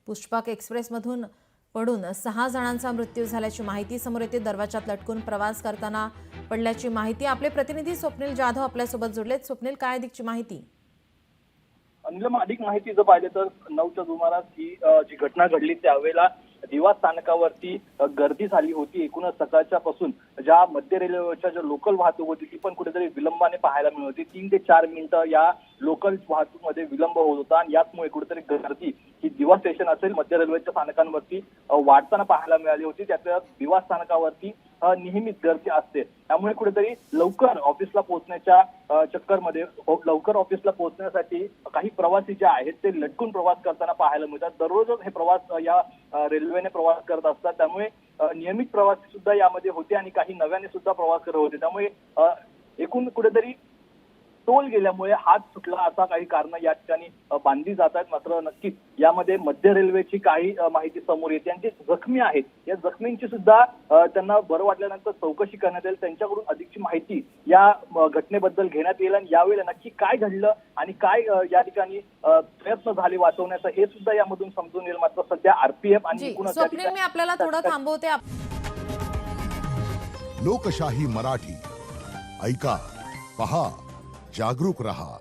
पुष्पक एक्सप्रेसमधून पडून 6 जणांचा मृत्यू झाल्याची माहिती समोर येते। दरवाजात लटकून प्रवास करताना पडल्याची माहिती। आपले प्रतिनिधी स्वप्नील जाधव आपल्यासोबत जोडलेत। स्वप्नील, काय अधिकची माहिती? निलम, अधिक माहिती जर पाहिजे तर 9च्या सुमारास ही जी घटना घडली त्यावेळेला दिवा स्थानकावरती गर्दी झाली होती। एकूणच सकाळच्या पासून ज्या मध्य रेल्वेच्या ज्या लोकल वाहतूक होती ती पण कुठेतरी विलंबाने पाहायला मिळत होती। 3 ते 4 मिनिटं या लोकल वाहतूकमध्ये विलंब होत होता आणि याचमुळे कुठेतरी गर्दी ही दिवा स्टेशन असेल मध्य रेल्वेच्या स्थानकांवरती वाढताना पाहायला मिळाली होती। त्यातल्या दिवा स्थानकावरती नेहमीच गर्दी असते, त्यामुळे कुठेतरी लवकर ऑफिसला पोहोचण्याच्या चक्करमध्ये लवकर ऑफिसला पोहोचण्यासाठी काही प्रवासी जे आहेत ते लटकून प्रवास करताना पाहायला मिळतात। दररोजच हे प्रवास या रेल्वेने प्रवास करत असतात, त्यामुळे नियमित प्रवासी सुद्धा यामध्ये होते आणि काही नव्याने सुद्धा प्रवास करत होते। त्यामुळे एकूण कुठेतरी टोल गेल्यामुळे हात सुटला असा काही कारण या ठिकाणी बांधली जात आहेत। मात्र नक्कीच यामध्ये मध्य रेल्वेची काही माहिती समोर येते आणि जे जखमी आहेत या जखमींची सुद्धा त्यांना बरं वाटल्यानंतर चौकशी करण्यात येईल। त्यांच्याकडून अधिकची माहिती या घटनेबद्दल घेण्यात येईल आणि यावेळी नक्की काय घडलं आणि काय या ठिकाणी प्रयत्न झाले वाचवण्याचा हे सुद्धा यामधून समजून येईल। मात्र सध्या आरपीएफ आणि स्वप्नील, मी आपल्याला थोडं थांबवते। लोकशाही मराठी ऐका, पहा, जागरूक रहा।